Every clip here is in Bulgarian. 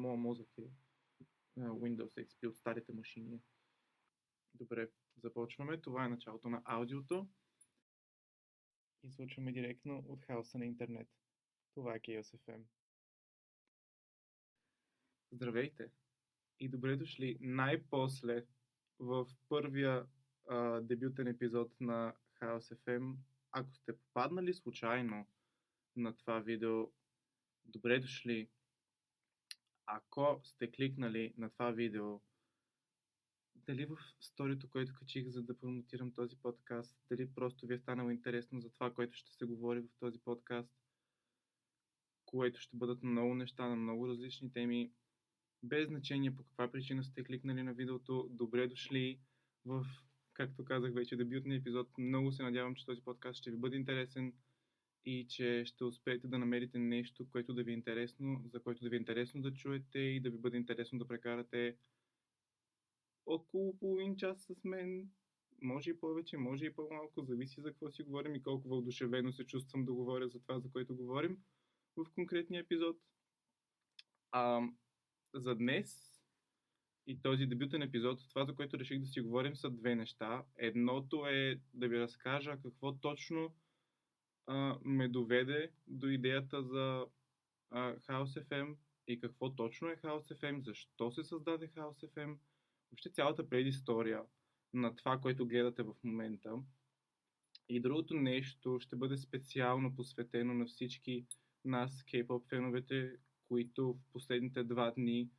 Моя мозък е Windows XP от старите машини. Добре, започваме. Това е началото на аудиото. Излъчваме директно от хаоса на интернет. Това е Chaos FM. Здравейте и добре дошли най-после в първия дебютен епизод на Chaos FM. Ако сте попаднали случайно на това видео, добре дошли. Ако сте кликнали на това видео, дали в сторито, което качих, за да промотирам този подкаст, дали просто ви е станало интересно за това, което ще се говори в този подкаст, което ще бъдат много неща на много различни теми, без значение по каква причина сте кликнали на видеото, добре дошли в, както казах вече, дебютния епизод. Много се надявам, че този подкаст ще ви бъде интересен и че ще успеете да намерите нещо, което да ви е интересно, за което да ви е интересно да чуете и да ви бъде интересно да прекарате около половин час с мен. Може и повече, може и по-малко, зависи за какво си говорим и колко въодушевено се чувствам да говоря за това, за което говорим в конкретния епизод. За днес и този дебютен епизод, това, за което реших да си говорим, са две неща. Едното е да ви разкажа какво точно ме доведе до идеята за House FM и какво точно е House FM, защо се създаде House FM, въобще цялата предистория на това, което гледате в момента. И другото нещо ще бъде специално посветено на всички нас, K-pop феновете, които в последните 2 дни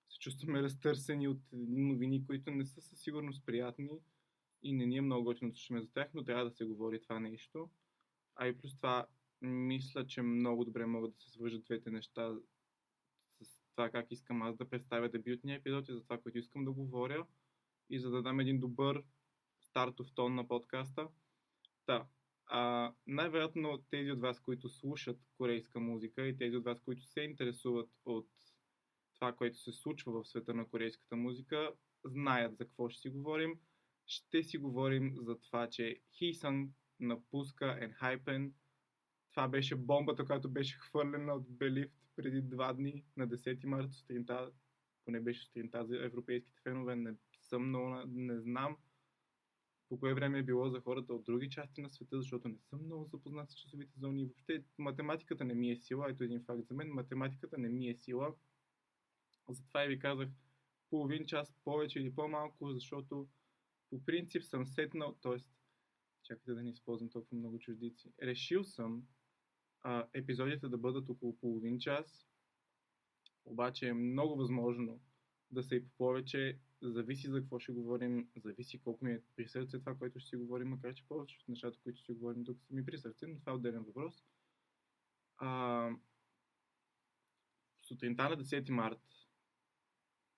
се чувстваме разтърсени от новини, които не са със сигурност приятни и не ни е много готино да слушаме за тях, но трябва да се говори това нещо. А и плюс това, мисля, че много добре могат да се свържат двете неща с това как искам аз да представя дебютния епизод и за това, което искам да говоря и за да дам един добър стартов тон на подкаста. Да. Най-вероятно тези от вас, които слушат корейска музика и тези от вас, които се интересуват от това, което се случва в света на корейската музика, знаят за какво ще си говорим. Ще си говорим за това, че Heesung напуска ENHYPEN. Това беше бомбата, която беше хвърлена от Believed преди 2 дни, на 10 марта сутринта. Поне беше сутринта за европейските фенове. Не знам по кое време е било за хората от други части на света, защото не съм много запознат с часовите зони. И въобще математиката не ми е сила. Ето един факт за мен. Математиката не ми е сила. Затова и ви казах половин час повече или по-малко, защото по принцип съм сетнал, т.е. чакайте да не използвам толкова много чуждици. Решил съм епизодите да бъдат около половин час, обаче е много възможно да са и по повече, зависи за какво ще говорим, зависи колко ми е при сърце това, което ще си говорим, макар че повече от нещата, които ще си говорим тук са ми при сърце, но това е отделен въпрос. Сутринта на 10 март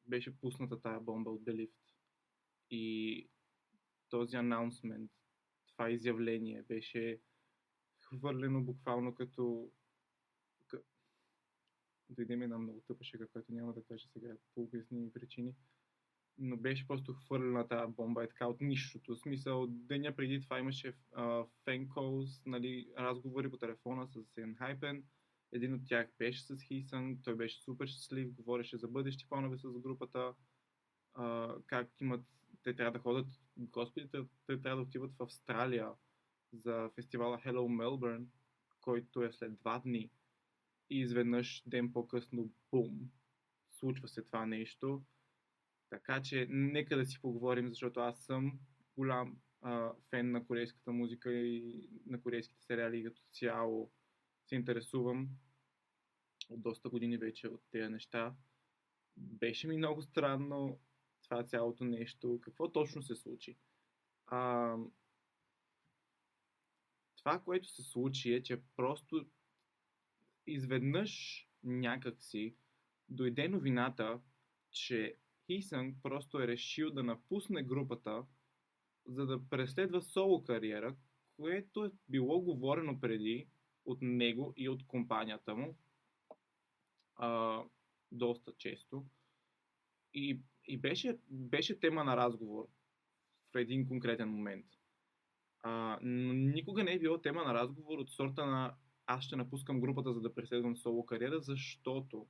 беше пусната тая бомба от Believed и този анонсмент, това изявление беше хвърлено буквално като дойде ми една много тъпа шега, която няма да кажа сега по обясними причини, но беше просто хвърлена тази бомба е така от нищото. В смисъл, деня преди това имаше fan calls, нали, разговори по телефона с ENHYPEN. Един от тях беше с Heesung, той беше супер щастлив, говореше за бъдещи планове с групата, как имат, те трябва да ходят, господи, те трябва да отиват в Австралия за фестивала Hello Melbourne, който е след 2 дни. И изведнъж ден по-късно, бум, случва се това нещо. Така че нека да си поговорим, защото аз съм голям фен на корейската музика и на корейските сериали и като цяло се интересувам от доста години вече от тези неща. Беше ми много странно това цялото нещо. Какво точно се случи? Това, което се случи е, че просто изведнъж някакси дойде новината, че Heesung просто е решил да напусне групата, за да преследва соло кариера, което е било говорено преди от него и от компанията му доста често. И беше тема на разговор в един конкретен момент. Но никога не е било тема на разговор от сорта на аз ще напускам групата, за да преследвам соло кариера, защото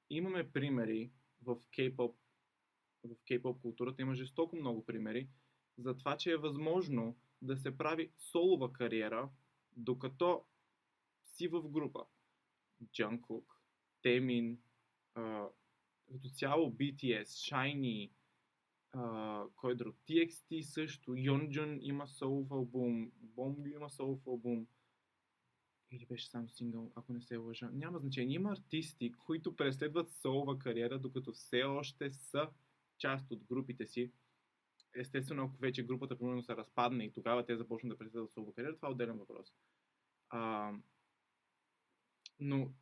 имаме примери в K-pop културата има жестоко много примери за това, че е възможно да се прави солова кариера, докато си в група. Jungkook, Taemin, като цяло BTS, SHINee, кой друг? TXT също, Yeonjun има солов албум, Bongyu има солов албум, или беше само сингъл, ако не се лъжа. Няма значение. Има артисти, които преследват солова кариера, докато все още са част от групите си. Естествено, ако вече групата примерно се разпадне и тогава те започнат да преследват солова кариера, това е отделен въпрос. Но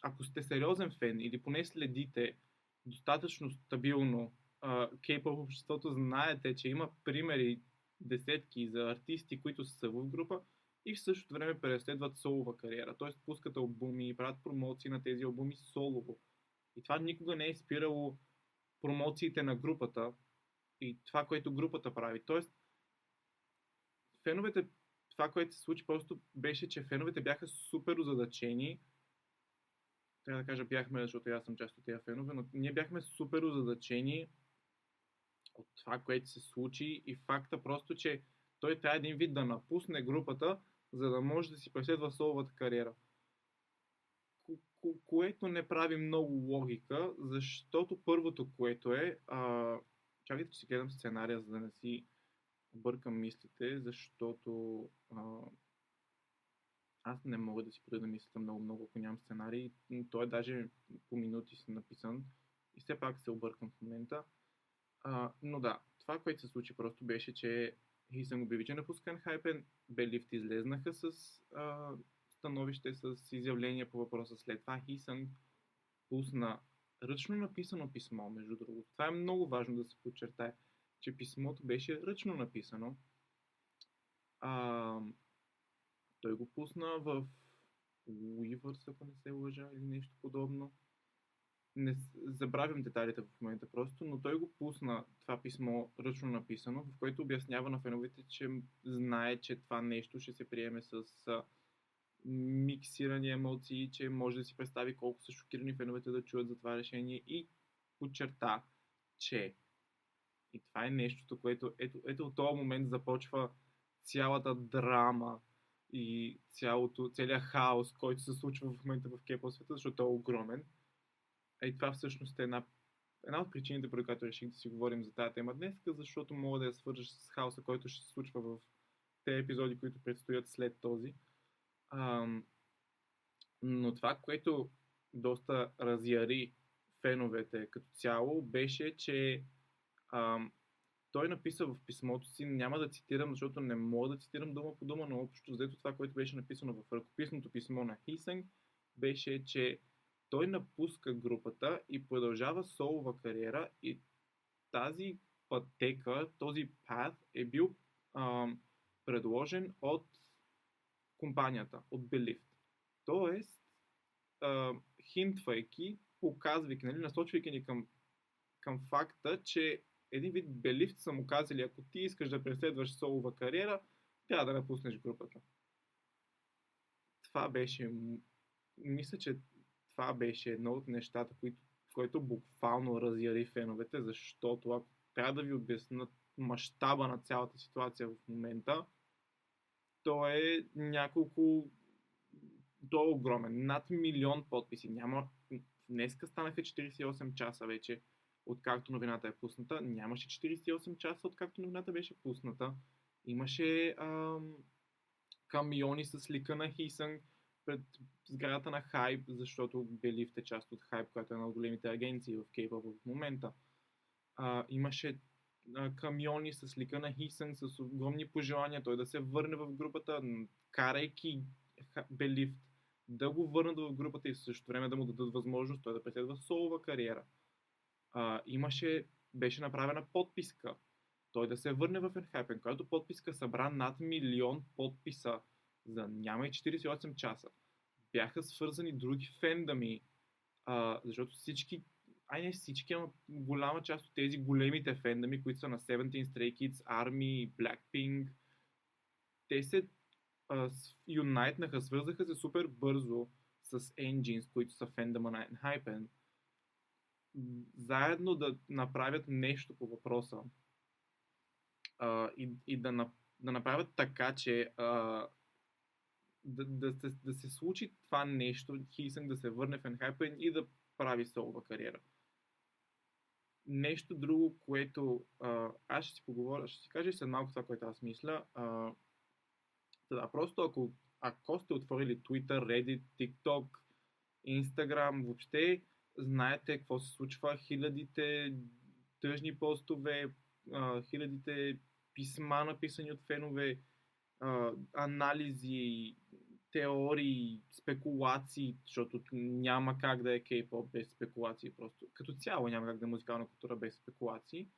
ако сте сериозен фен или поне следите достатъчно стабилно K-pop обществото, знаете, че има примери десетки за артисти, които са в група и в същото време преследват солова кариера. Т.е. пускат албуми и правят промоции на тези албуми солово. И това никога не е спирало промоциите на групата и това, което групата прави. Тоест, феновете, това, което се случи, просто беше, че феновете бяха супер озадачени. Трябва да кажа бяхме, защото аз съм част от тези фенове, но ние бяхме супер озадачени от това, което се случи и факта просто, че той трябва един вид да напусне групата, за да може да си преследва соловата кариера. Което не прави много логика, защото първото, което е... чакайте, че си гледам сценария, за да не си бъркам мислите, защото аз не мога да си подреда мислите много, ако нямам сценарий. Той е даже по минути си написан и все пак се объркам в момента. Но да, това, което се случи просто беше, че Хисън обяви, че напуска Enhypen, Белифт излезнаха с становище, с изявление по въпроса. След това Хисън пусна ръчно написано писмо, между другото. Това е много важно да се подчертае, че писмото беше ръчно написано. Той го пусна в Weverse, ако не се лъжа, или нещо подобно. Не забравям детайлите в момента просто, но той го пусна това писмо ръчно написано, в което обяснява на феновете, че знае, че това нещо ще се приеме с миксирани емоции, че може да си представи колко са шокирани феновете да чуят за това решение и подчерта, че и това е нещото, което ето от този момент започва цялата драма и целият хаос, който се случва в момента в K-pop света, защото е огромен. И това всъщност е една от причините, поради която реших да си говорим за тази тема днес, защото мога да я свържа с хаоса, който ще се случва в тези епизоди, които предстоят след този. Но това, което доста разяри феновете като цяло, беше, че той написа в писмото си, няма да цитирам, защото не мога да цитирам дума по дума, но общо взето това, което беше написано в ръкописното писмо на Хисън, беше, че той напуска групата и продължава солова кариера и тази пътека, този пат е бил предложен от компанията, от Belift. Тоест, хинтвайки, показвайки, насочвайки ни към факта, че един вид Belift са му казали, ако ти искаш да преследваш солова кариера, трябва да напуснеш групата. Това беше, мисля, че това беше едно от нещата, което буквално разяри феновете, защото ако трябва да ви обяснят мащаба на цялата ситуация в момента, то е то е огромен. Над 1 милион подписи. Днеска станаха 48 часа вече, откакто новината е пусната. Нямаше 48 часа, откакто новината беше пусната. Имаше камиони с лика на Хисън пред сградата на Хайп, защото Belift е част от Хайп, която е една от големите агенции в K-pop в момента. Имаше камиони с лика на Хисън, с огромни пожелания той да се върне в групата, карайки Belift да го върнат в групата и в същото време да му дадат възможност той да преследва солова кариера. Беше направена подписка той да се върне в Enhypen, която подписка събра над 1 милион подписа за няма и 48 часа. Бяха свързани други фендами, защото не всички, ама голяма част от тези големите фендами, които са на Seventeen Stray Kids, ARMY, Blackpink, те се юнайтнаха, свързаха се супер бързо с engines, които са фендъма на Enhypen, заедно да направят нещо по въпроса и да направят така, че да се случи това нещо, Хисън да се върне в Enhypen и да прави солова кариера. Нещо друго, което аз ще си поговоря, ще си кажа след малко това, което аз мисля. Да, просто ако сте отворили Twitter, Reddit, TikTok, Instagram, въобще знаете какво се случва, хилядите тъжни постове, хилядите писма написани от фенове, анализи, теории, спекулации, защото няма как да е кей-поп без спекулации просто. Като цяло няма как да е музикална култура без спекулации.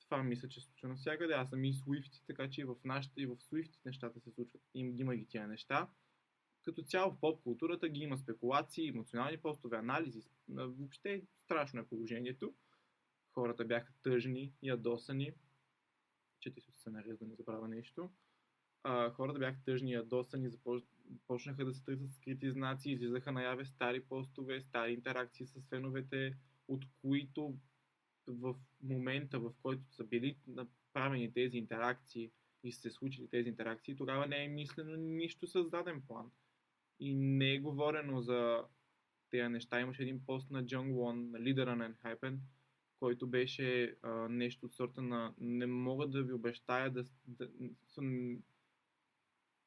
Това мисля, че се случва навсякъде. Аз съм и Swift, така че и в нашата, и в Swift нещата се случват. Има ги тия неща. Като цяло в поп културата ги има спекулации, емоционални постове, анализи. Въобще страшно е положението. Хората бяха тъжни, ядосани. Чете се сценария, да не забравя нещо. Хората бяха тъжни, ядосани, почнаха да се търсят скрити знаци, излизаха наяве стари постове, стари интеракции с феновете, от които в момента, в който са били направени тези интеракции и са се случили тези интеракции, тогава не е мислено нищо със заден план. И не е говорено за тези неща. Имаше един пост на Джон Лон, на лидера на Enhypen, който беше нещо от сорта на не мога да ви обещая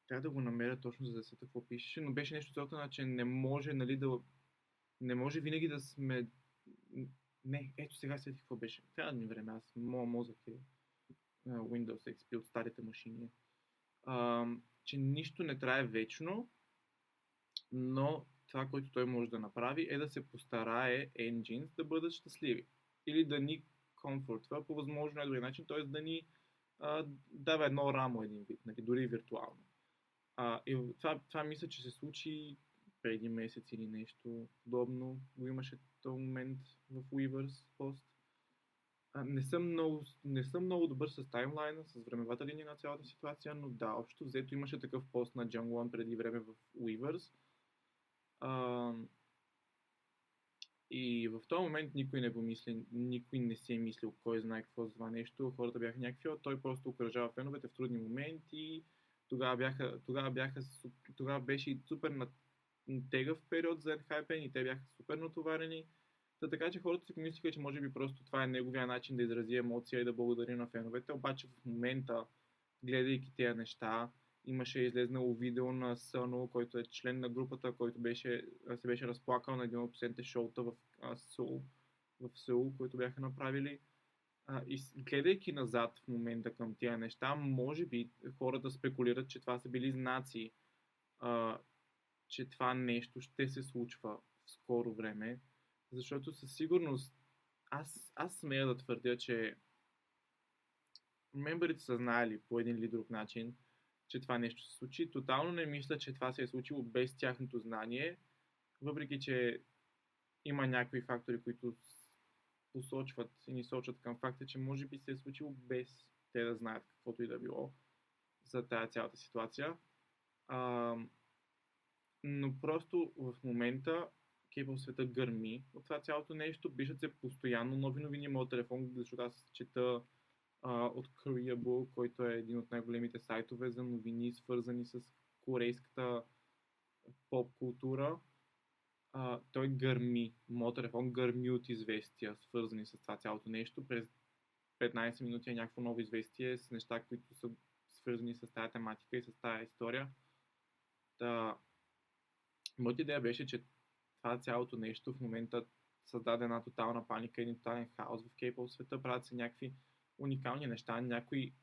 трябва да го намеря точно за да се какво пишеше, но беше нещо от сорта на, че не може, нали, не може винаги да сме... Не, ето сега след какво беше. Трябва да ми време, моят мозък е Windows XP от старите машини. Че нищо не трае вечно, но това, което той може да направи е да се постарае engines да бъдат щастливи. Или да ни комфортва по възможно най-добрия начин, т.е. да ни дава едно рамо един вид, нали, дори виртуално. И това мисля, че се случи преди месец или нещо подобно. Го имаше този момент в Weavers пост. Не съм много добър с таймлайна, с времевата линия на цялата ситуация, но да, общо взето имаше такъв пост на Джон Лон преди време в Weavers. И в този момент никой не си е мислил кой знае какво за това нещо. Хората бяха някакви, той просто окръжава феновете в трудни моменти. Тогава беше и супер тегъв период за Enhypen и те бяха супер натоварени. Така че хората си помислиха, че може би просто това е неговия начин да изрази емоция и да благодари на феновете. Обаче в момента, гледайки тези неща, имаше излезнало видео на Съно, който е член на групата, който се беше разплакал на един от последните шоута в Сеул, които бяха направили. И гледайки назад в момента към тези неща, може би хората спекулират, че това са били знаци, че това нещо ще се случва в скоро време, защото със сигурност аз смея да твърдя, че мембърите са знаели по един или друг начин, че това нещо се случи. Тотално не мисля, че това се е случило без тяхното знание, въпреки че има някои фактори, които посочват и ни сочат към факта, че може би се е случило без те да знаят каквото и да било за тая цялата ситуация. Но просто в момента кейпъл света гърми от това цялото нещо. Пишат се постоянно нови новини. Моят телефон, защото аз чета от Koreabook, който е един от най-големите сайтове за новини, свързани с корейската поп култура. Той гърми. Моят телефон гърми от известия, свързани с това цялото нещо. През 15 минути е някакво ново известие с неща, които са свързани с тази тематика и с тази история. Моята идея беше, че това цялото нещо в момента създаде една тотална паника, един тотален хаос в кейпъл света. Правят се някакви уникални неща, някои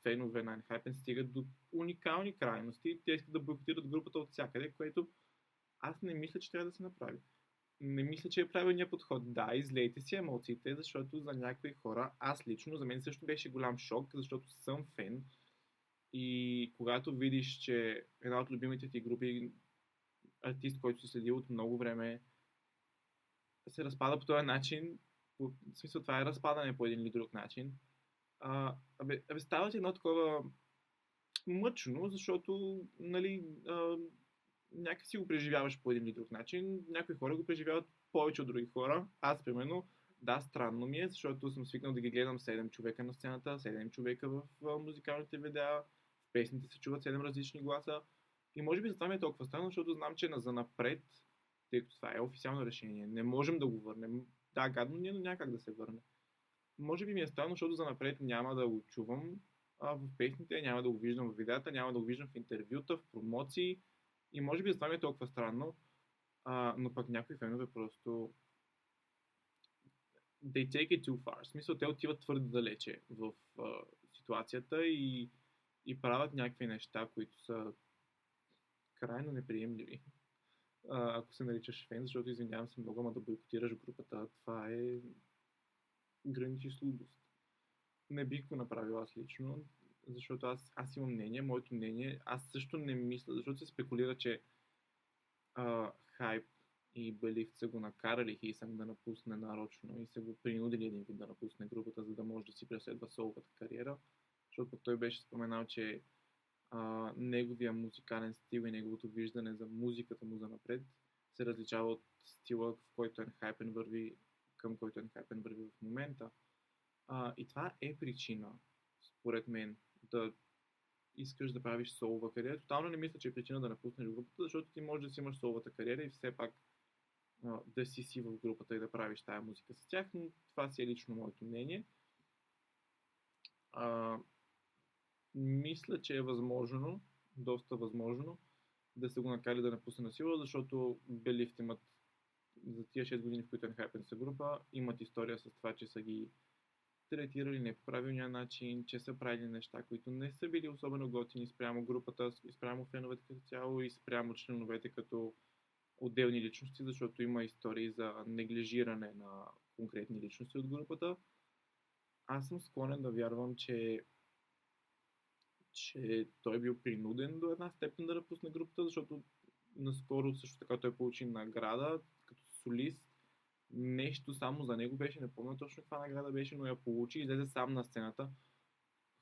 фенове на Enhypen стигат до уникални крайности. Те искат да бойкотират групата от всякъде, което аз не мисля, че трябва да се направи. Не мисля, че е правилният подход. Да, излейте си емоциите, защото за някои хора, аз лично, за мен също беше голям шок, защото съм фен. И когато видиш, че една от любимите ти групи, артист, който се следи от много време, се разпада по този начин, в смисъл това е разпадане по един или друг начин, става едно такова мъчно, защото, нали, някак си го преживяваш по един или друг начин. Някои хора го преживяват повече от други хора. Аз, примерно, да, странно ми е, защото съм свикнал да ги гледам 7 човека на сцената, 7 човека в музикалните видеа, в песните се чуват 7 различни гласа. И може би затова ми е толкова странно, защото знам, че за напред, тъй като това е официално решение, не можем да го върнем. Да, гадно ни е, но някак да се върне. Може би ми е странно, защото за напред няма да го чувам в песните, няма да го виждам в видеята, няма да го виждам в интервюта, в промоции. И може би затова ми е толкова странно, но пък някои фенове просто they take it too far. В смисъл, те отиват твърде далече в ситуацията и правят някакви неща, които са крайно неприемливи. Ако се наричаш фен, защото извинявам се много, ама да бойкотираш групата, това е граничи с лудост. Не бих го направил аз лично, защото аз имам мнение, моето мнение, аз също не мисля, защото се спекулира, че Хайп и Белив са го накарали Хисън да напусне нарочно и са го принудили един вид да напусне групата, за да може да си преследва соловата кариера, защото пък той беше споменал, че неговия музикален стил и неговото виждане за музиката му за напред се различава от стила, в който Enhypen върви, към който Enhypen върви в момента. И това е причина, според мен, да искаш да правиш солова кариера. Тотално не мисля, че е причина да напуснеш групата, защото ти можеш да си имаш соловата кариера и все пак да си в групата и да правиш тая музика с тях, но това си е лично моето мнение. Мисля, че е възможно, доста възможно, да се го накали да напусне на сила, защото Белифт имат за тия 6 години, в които Enhypen са група, имат история с това, че са ги третирали не по правилния начин, че са правили неща, които не са били особено готини спрямо групата, спрямо феновете като цяло и спрямо членовете като отделни личности, защото има истории за неглижиране на конкретни личности от групата. Аз съм склонен да вярвам, че той е бил принуден до една степен да напусне групата, защото наскоро също така той получи награда като солист. Нещо само за него беше, не помня точно каква награда беше, но я получи и излезе сам на сцената.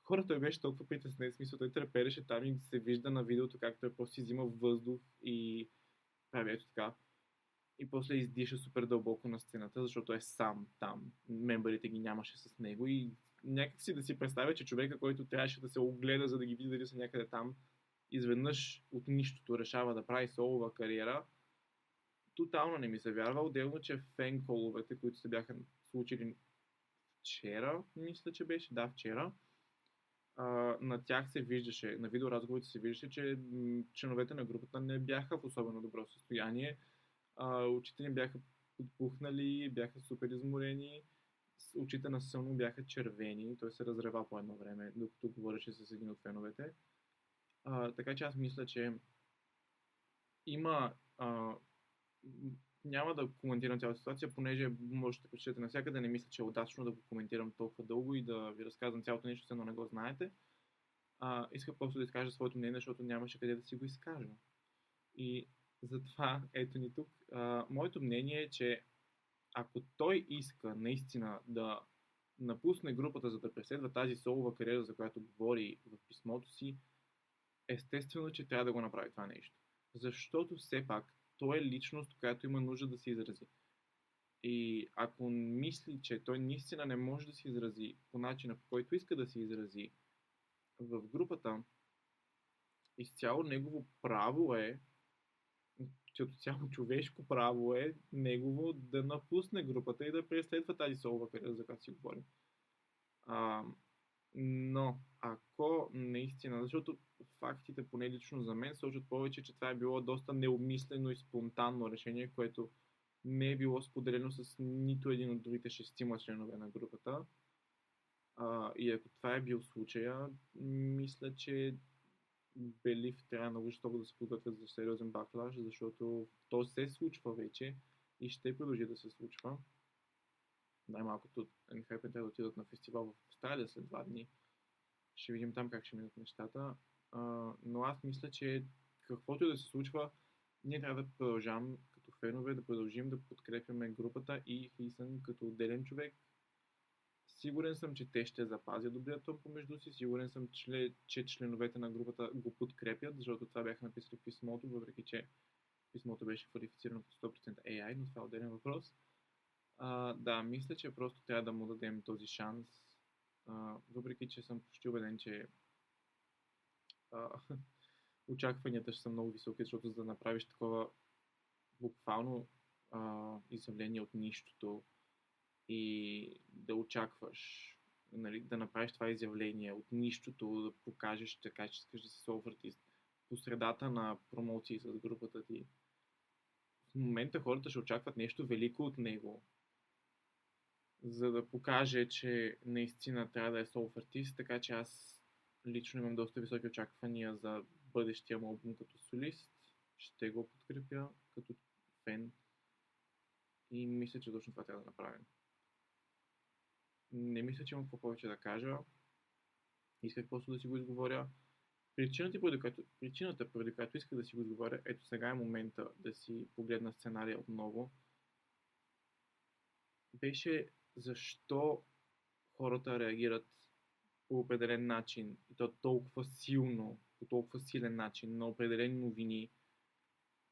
Хората той беше толкова притеснен, в смисъл той трепереше там и се вижда на видеото как той просто си взима въздух и прави ето така. И после издиша супер дълбоко на сцената, защото е сам там. Мембърите ги нямаше с него и някак си да си представя, че човека, който трябваше да се огледа, за да ги види дали са някъде там, изведнъж от нищото решава да прави солова кариера, тотално не ми се вярва. Отделно, че фен-коловете, които се бяха случили вчера, мисля, че беше, да, вчера, на тях се виждаше, на видеоразговорите се виждаше, че членовете на групата не бяха в особено добро състояние. Очите им бяха подпухнали, бяха супер изморени, очите на Съно бяха червени, той се разрева по едно време, докато говореше с един от феновете. Така че аз мисля, че има няма да коментирам цялата ситуация, понеже можете да прочетете навсякъде. Не мисля, че е удачно да го коментирам толкова дълго и да ви разказвам цялото нещо, но не го знаете. Исках просто да изкажа своето мнение, защото нямаше къде да си го изкажа. И затова ето ни тук. Моето мнение е, че ако той иска наистина да напусне групата, за да преследва тази солова кариера, за която говори в писмото си, естествено, че трябва да го направи това нещо. Защото все пак той е личност, която има нужда да се изрази. И ако мисли, че той наистина не може да се изрази по начина, по който иска да се изрази в групата, изцяло негово право е, като цяло човешко право е негово да напусне групата и да преследва тази солова кариера, за която си говорим. Но ако наистина, защото фактите, поне лично за мен, сочат повече, че това е било доста необмислено и спонтанно решение, което не е било споделено с нито един от другите 6 членове на групата. И ако това е бил случая, мисля, че Белив трябва много жестоко да се подготвят за сериозен баклаж, защото то се случва вече и ще продължи да се случва. Най-малкото Enhypen трябва да отидат на фестивал в Австралия след 2 дни. Ще видим там как ще минат нещата. Но аз мисля, че каквото и да се случва, ние трябва да продължаваме като фенове, да продължим да подкрепяме групата и Хисън като отделен човек Сигурен съм, че те ще запазят добрия тон помежду си. Сигурен съм, че членовете на групата го подкрепят, защото това бяха написали в писмото, въпреки че писмото беше квалифицирано като 100% AI, но това е отделен въпрос. Да, мисля, че просто трябва да му дадем този шанс. Въпреки че съм почти убеден, че очакванията ще са много високи, защото за да направиш такова буквално изявление от нищото и да очакваш, нали, да направиш това изявление от нищото, да покажеш така, че искаш да си солф артист по средата на промоции с групата ти. В момента хората ще очакват нещо велико от него, за да покаже, че наистина трябва да е солф артист, така че аз лично имам доста високи очаквания за бъдещия му албум като солист. Ще го подкрепя като фен и мисля, че точно това трябва да направим. Не мисля, че имам какво повече да кажа. Исках просто да си го изговоря. Причината, поради която исках да си го изговоря, ето сега е момента да си погледна сценария отново, беше защо хората реагират по определен начин и то толкова силно, по толкова силен начин на определени новини,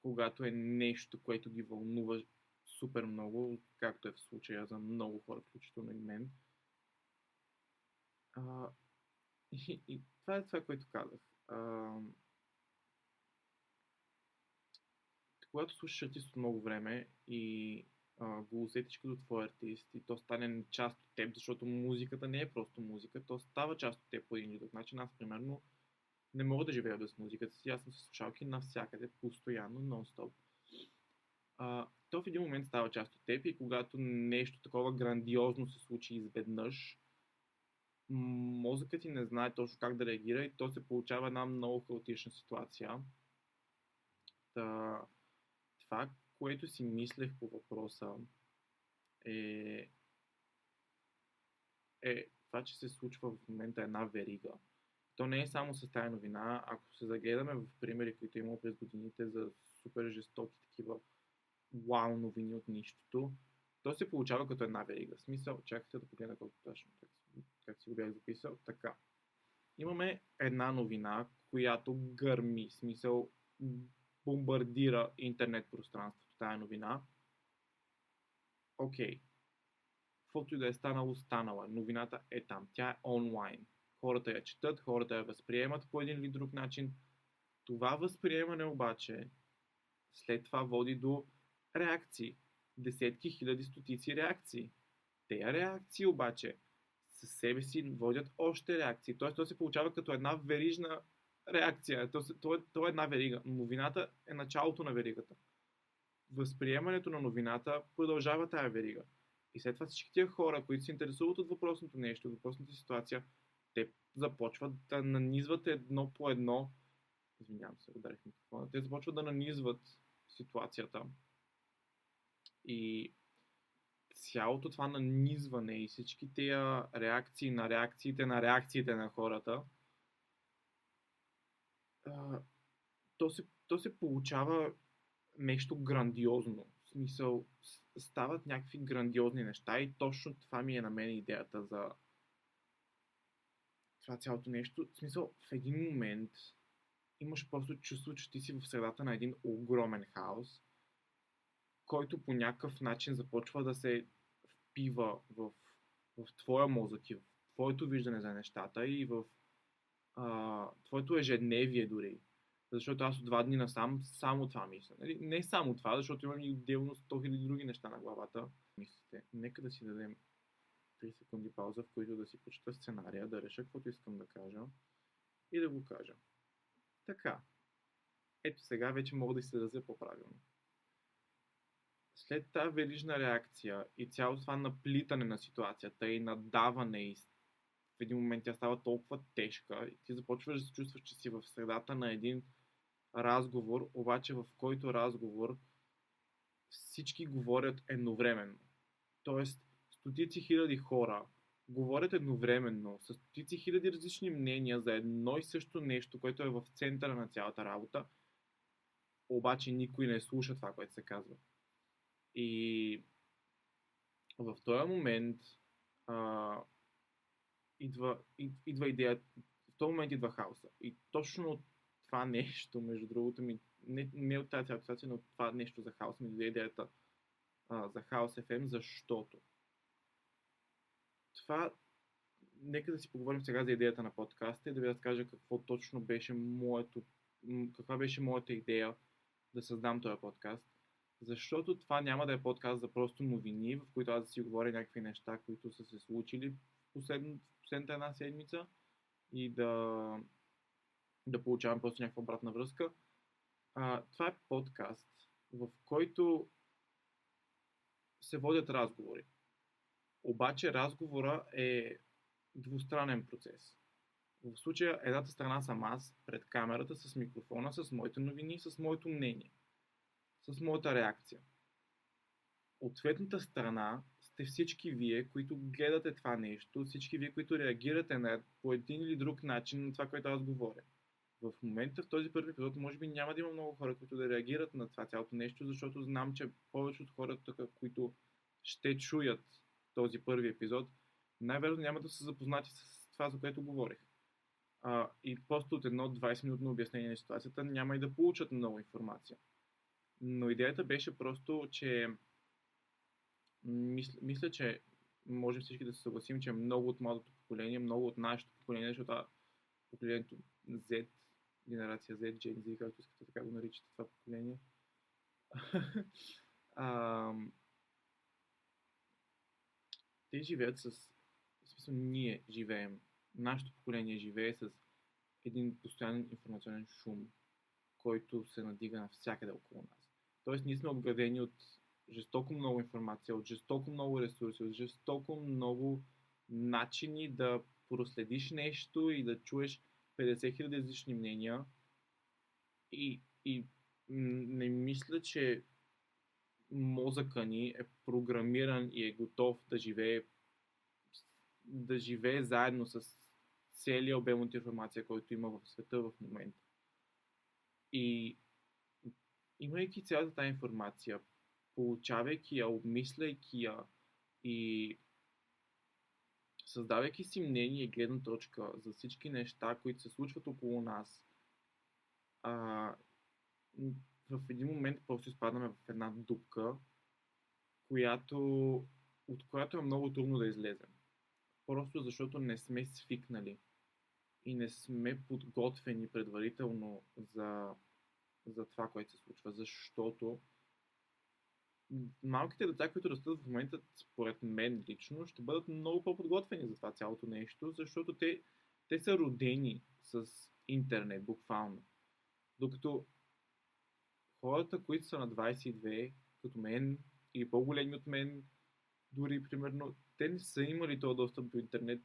когато е нещо, което ги вълнува супер много, както е в случая за много хора, включително и мен. И това е това, което казах. Когато слушаш артист от много време и го усетиш като твой артист и то стане част от теб, защото музиката не е просто музика, то става част от теб по един или друг начин. Аз, примерно, не мога да живея без музиката си. Аз съм с слушалки навсякъде, постоянно, нон-стоп. То в един момент става част от теб и когато нещо такова грандиозно се случи изведнъж, мозъкът ти не знае точно как да реагира и то се получава една много хаотична ситуация. Това, което си мислех по въпроса е това, че се случва в момента една верига. То не е само с тази новина. Ако се загледаме в примери, които има през годините за супер жестоки такива вау новини от нищото, то се получава като една верига. В смисъл, чакайте да погледна колко точно, как си го бях записал. Така. Имаме една новина, която гърми, в смисъл бомбардира интернет пространството, тая новина. Окей. Каквото и да е станало, станала. Новината е там. Тя е онлайн. Хората я четат, хората я възприемат по един или друг начин. Това възприемане обаче след това води до реакции. Десетки хиляди, стотици реакции. Тея реакции обаче със себе си водят още реакции. Тоест, то се получава като една верижна реакция. То е една верига. Новината е началото на веригата. Възприемането на новината продължава тая верига. И след това всички тия хора, които се интересуват от въпросното нещо, от въпросната ситуация, те започват да нанизват едно по едно. Извинявам се, ударих микрофона. Те започват да нанизват ситуацията. И цялото това нанизване и всички тези реакции на реакциите на хората, то се получава нещо грандиозно. В смисъл, стават някакви грандиозни неща и точно това ми е на мен идеята за това цялото нещо. В смисъл, в един момент имаш просто чувство, че ти си в средата на един огромен хаос, който по някакъв начин започва да се впива в твоя мозък и в твоето виждане за нещата и в твоето ежедневие дори. Защото аз от 2 дни насам само това мисля. Нали? Не само това, защото имам и отделно 100 000 други неща на главата. Мислите, нека да си дадем 3 секунди пауза, в които да си прочета сценария, да реша каквото искам да кажа и да го кажа. Така. Ето сега вече мога да се изразя по-правилно. След тази верижна реакция и цялото това наплитане на ситуацията и надаване и в един момент тя става толкова тежка и ти започваш да се чувстваш, че си в средата на един разговор, обаче в който разговор всички говорят едновременно. Тоест, стотици хиляди хора говорят едновременно с стотици хиляди различни мнения за едно и също нещо, което е в центъра на цялата работа, обаче никой не слуша това, което се казва. И в този момент идва идея, в този момент идва хаоса. И точно това нещо, между другото, не от тази цялата ситуация, но от това нещо за хаос ми даде идеята за Хаос FM, защото това, нека да си поговорим сега за идеята на подкаста и да ви разкажа какво точно беше каква беше моята идея да създам този подкаст. Защото това няма да е подкаст за просто новини, в които аз да си говоря някакви неща, които са се случили в последната една седмица и да получавам просто някаква обратна връзка. Това е подкаст, в който се водят разговори. Обаче разговора е двустранен процес. В случая едната страна съм аз пред камерата с микрофона, с моите новини, с моето мнение, с моята реакция. Ответната страна сте всички вие, които гледате това нещо, всички вие, които реагирате по един или друг начин на това, което аз говоря. В момента, в този първи епизод, може би няма да има много хора, които да реагират на това цялото нещо, защото знам, че повече от хората, които ще чуят този първи епизод, най-вероятно няма да са запознати с това, за което говорих. И просто от едно 20-минутно обяснение на ситуацията няма и да получат много информация. Но идеята беше просто, че мисля, че може всички да се съгласим, че много от младото поколение, много от нашето поколение, защото поколението Z, генерация Z, Gen Z, както искате така го наричате това поколение, те живеят в смисъл ние живеем, нашето поколение живее с един постоянен информационен шум, който се надига навсякъде около нас. Тоест ние сме обградени от жестоко много информация, от жестоко много ресурси, от жестоко много начини да проследиш нещо и да чуеш 50 000 различни мнения. И не мисля, че мозъка ни е програмиран и е готов да живее заедно с целият обем от информация, който има в света в момента. И имайки цялата тази информация, получавайки я, обмисляйки я и създавайки си мнение и гледна точка за всички неща, които се случват около нас, в един момент просто изпадаме в една дупка, от която е много трудно да излезем. Просто защото не сме свикнали и не сме подготвени предварително за това, което се случва. Защото малките деца, които растат в момента, според мен лично, ще бъдат много по-подготвени за това цялото нещо, защото те са родени с интернет, буквално. Докато хората, които са на 22, като мен, или по-големи от мен, дори примерно, те не са имали този достъп до интернет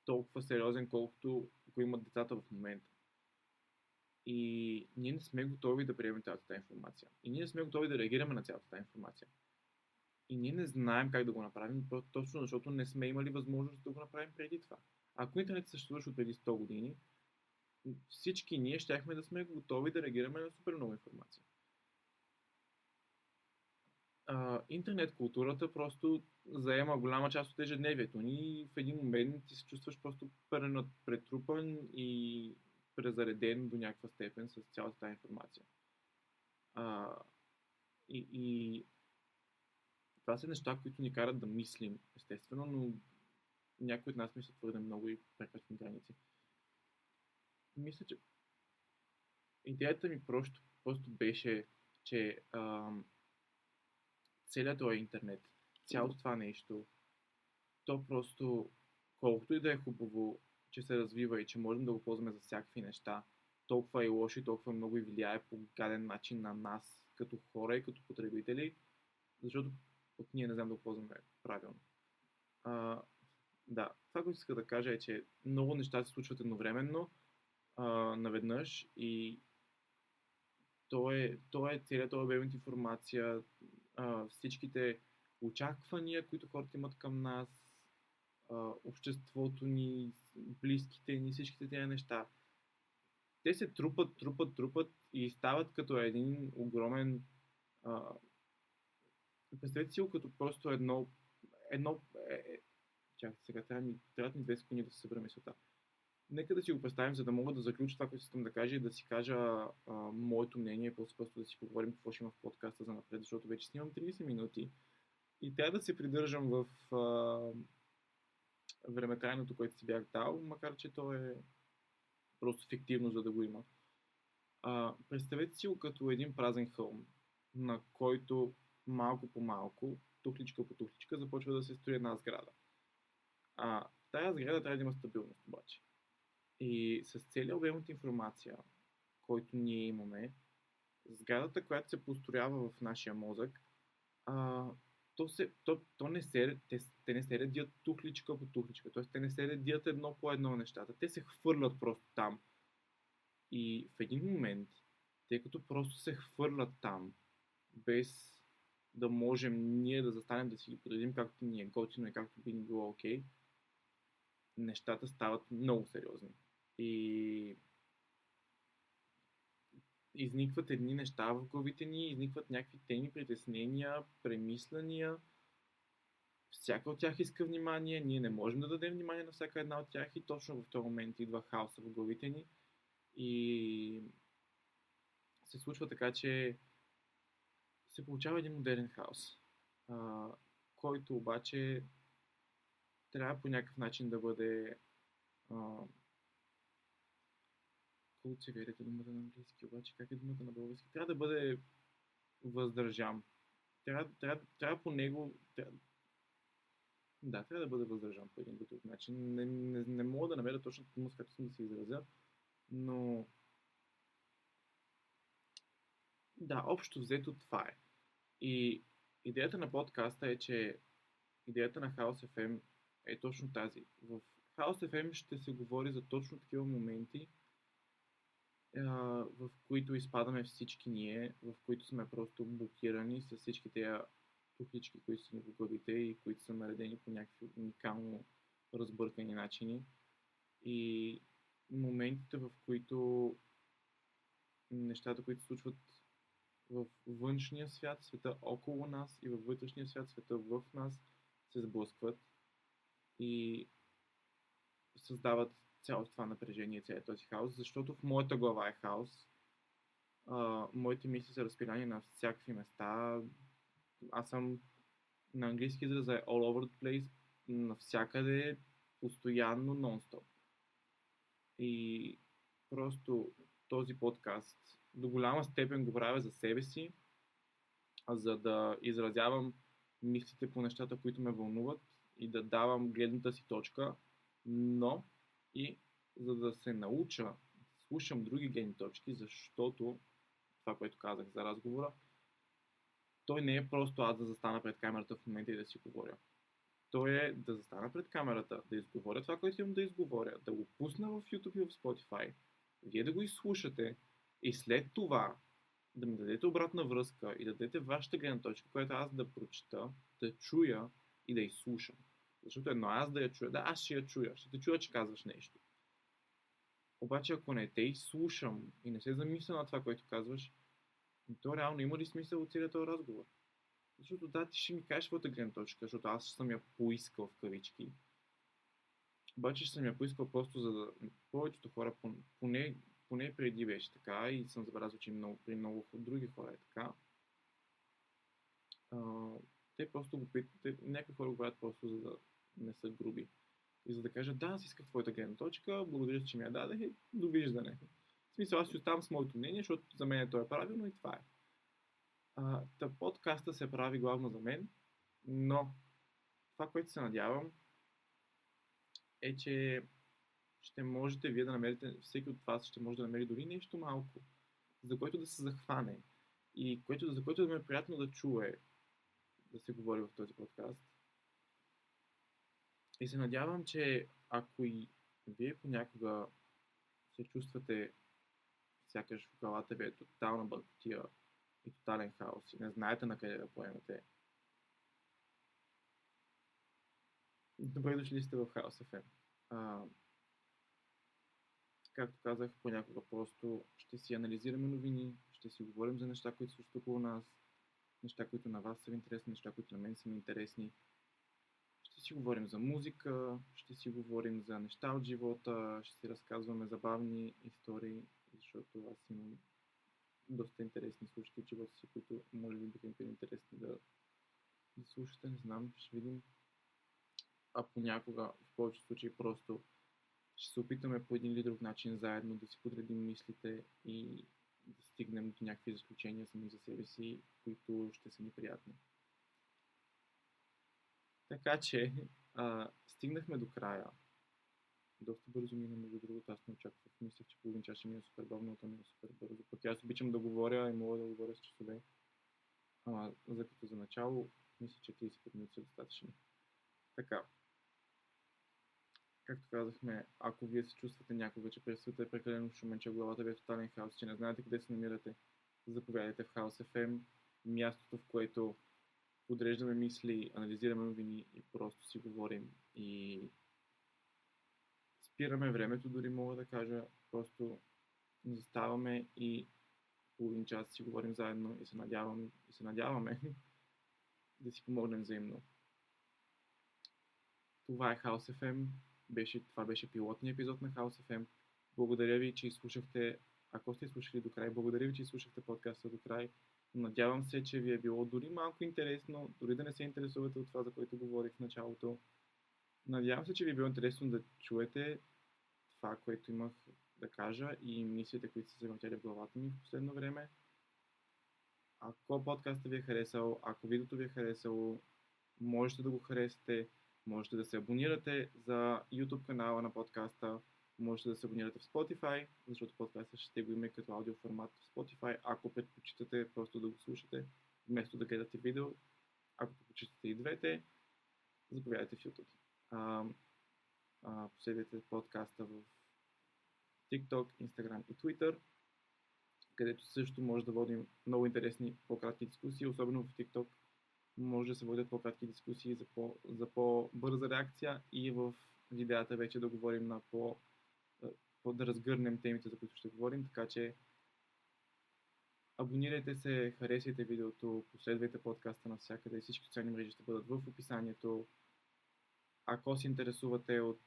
толкова сериозен, колкото го имат децата в момента. И ние не сме готови да приемем цялата тази информация. И ние не сме готови да реагираме на цялата тази информация. И ние не знаем как да го направим, точно защото не сме имали възможност да го направим преди това. Ако интернет съществуваше от преди 100 години, всички ние щяхме да сме готови да реагираме на супер много информация. Интернет културата просто заема голяма част от ежедневието ни и в един момент ти се чувстваш просто претрупан и презареден до някаква степен с цялата тази информация. И това са неща, които ни карат да мислим, естествено, но някои от нас мислят твърде много и прекрачват граници. Мисля, че идеята ми просто беше, че целият този интернет, цялото това нещо, то просто, колкото и да е хубаво, че се развива и че можем да го ползваме за всякакви неща, толкова и лошо и толкова много и влияе по гаден начин на нас, като хора и като потребители, защото от ние не знам да го ползваме правилно. Да, това, което иска да кажа е, че много неща се случват едновременно, наведнъж и то е целият този обем от информация, всичките очаквания, които хората имат към нас, обществото ни, близките ни, всичките тези неща. Те се трупат и стават като един огромен... представете си го като просто Чакайте сега, трябват ми 2 секунди да се събера мисълта. Нека да си го представим, за да мога да заключа това, което искам да кажа и да си кажа моето мнение, просто да си поговорим какво ще има в подкаста за напред, защото вече снимам 30 минути и трябва да се придържам в времетрайното, което си бях дал, макар че то е просто фиктивно, за да го има. Представете си го като един празен хълм, на който малко по малко, тухличка по тухличка, започва да се строи една сграда. Тая сграда трябва да има стабилност обаче. И с целия обем от информация, който ние имаме, сградата, която се построява в нашия мозък, те не се редят тухличка по тухличка, т.е. те не се редят едно по едно нещата, те се хвърлят просто там. И в един момент, тъй като просто се хвърлят там, без да можем ние да застанем да си ги подредим както ни е готино и както би ни било окей, нещата стават много сериозни. И изникват едни неща в главите ни, изникват някакви теми, притеснения, премисляния. Всяка от тях иска внимание, ние не можем да дадем внимание на всяка една от тях и точно в този момент идва хаоса в главите ни и се случва така, че се получава един модерен хаос, който обаче трябва по някакъв начин да бъде култивирате думата на английски, обаче как е думата на български? Трябва да бъде въздържан. Трябва по него... трябва да бъде въздържан по един или друг начин. Не мога да намеря точно дума, с която съм да се изразя, но... Да, общо взето това е. И идеята на подкаста е, че идеята на House FM е точно тази. В House FM ще се говори за точно такива моменти, в които изпадаме всички ние, в които сме просто блокирани с всички тези тухлички, които са ни в главите и които са наредени по някакви уникално разбъркани начини. И моментите, в които нещата, които се случват в външния свят, света около нас и във вътрешния свят, света в нас, се сблъскват и създават цялото това напрежение, целият този хаос, защото в моята глава е хаос. Моите мисли са разпилани на всякакви места. Аз съм на английски израза е all over the place, навсякъде, постоянно, нон-стоп. И просто този подкаст до голяма степен го правя за себе си, за да изразявам мислите по нещата, които ме вълнуват и да давам гледната си точка, но и за да се науча да слушам други гледни точки, защото това, което казах за разговора, той не е просто аз да застана пред камерата в момента и да си говоря. Той е да застана пред камерата, да изговоря това, което имам да изговоря, да го пусна в YouTube и в Spotify, вие да го изслушате и след това да ми дадете обратна връзка и да дадете вашата гледна точка, която аз да прочита, да чуя и да изслушам. Защото едно аз да я чуя, да, аз ще я чуя, ще те чуя, че казваш нещо. Обаче ако не те изслушам и не се замисля на това, което казваш, то реално има ли смисъл от целият този разговор? Защото да, ти ще ми кажеш твоята гледна точка, защото аз съм я поискал в кавички. Обаче ще съм я поискал просто за да повечето хора, поне преди беше така и съм забелязал, че при много други хора е така. Те просто го питат, някои хора го правят просто за да не са груби. И за да кажат, да, аз исках твоята гледна точка, благодаря, че ми я дадеш и довиждане. В смисъл, аз си оставам с моето мнение, защото за мен то е правилно и това е. Подкаста се прави главно за мен, но това, което се надявам, е, че ще можете вие да намерите, всеки от вас ще може да намери дори нещо малко, за което да се захване и за което да ме е приятно да чуе да се говори в този подкаст. И се надявам, че ако и вие понякога се чувствате сякаш в главата ви е тотална бъркотия и тотален хаос и не знаете на къде да поемете, добре дошли сте в House FM. Както казах, понякога просто ще си анализираме новини, ще си говорим за неща, които случват около нас, неща, които на вас са ви интересни, неща, които на мен са ми интересни. Ще Ще си говорим за музика, ще си говорим за неща от живота, ще си разказваме забавни истории, защото аз имам доста интересни случки от живота си, които може би биха им били интересни да слушате, не знам, ще видим. А понякога, в повечето случаи, просто ще се опитаме по един или друг начин заедно да си подредим мислите и да стигнем до някакви заключения сами за себе си, които ще са неприятни. Така че, стигнахме до края. Доста бързо мина, между другото, аз не очаквах. Мислех, че половин час ще мине супер бавно, но то мина супер бързо. Пък аз обичам да говоря и мога да говоря с часове. Като за начало, мисля, че 35 минути са достатъчни. Така, както казахме, ако вие се чувствате някога, че през света е прекалено шумен, че главата ви е тотален хаос, че не знаете къде се намирате, заповядайте в House FM, мястото, в което подреждаме мисли, анализираме новини и просто си говорим и спираме времето, дори мога да кажа, просто заставаме и половин час си говорим заедно и се надяваме да си помогнем взаимно. Това е House FM. Това беше пилотният епизод на House FM. Благодаря ви, че изслушахте. Ако сте изслушали до край, благодаря ви, че изслушахте подкаста до край. Надявам се, че ви е било дори малко интересно, дори да не се интересувате от това, за което говорих в началото. Надявам се, че ви е било интересно да чуете това, което имах да кажа и мислите, които са се въртяли в главата ми в последно време. Ако подкастът ви е харесал, ако видеото ви е харесало, можете да го харесате, можете да се абонирате за YouTube канала на подкаста, можете да се абонирате в Spotify, защото подкастът ще го има като аудиоформат в Spotify, ако предпочитате просто да го слушате, вместо да гледате видео. Ако предпочитате и двете, заповядайте в YouTube. Последвайте подкаста в TikTok, Instagram и Twitter, където също може да водим много интересни по-кратки дискусии, особено в TikTok. Може да се водят по-кратки дискусии за по-бърза реакция и в видеята вече да говорим да разгърнем темите, за които ще говорим, така че абонирайте се, харесайте видеото, последвайте подкаста навсякъде, всички социални мрежи ще бъдат в описанието. Ако се интересувате от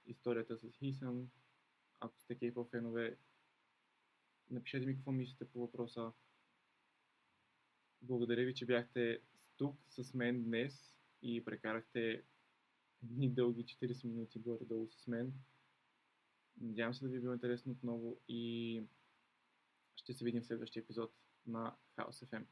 историята с Хисън, ако сте K-pop фенове, напишете ми какво мислите по въпроса. Благодаря ви, че бяхте тук с мен днес и прекарахте едни дълги 40 минути горе-долу с мен. Надявам се да ви е било интересно отново и ще се видим в следващия епизод на House FM.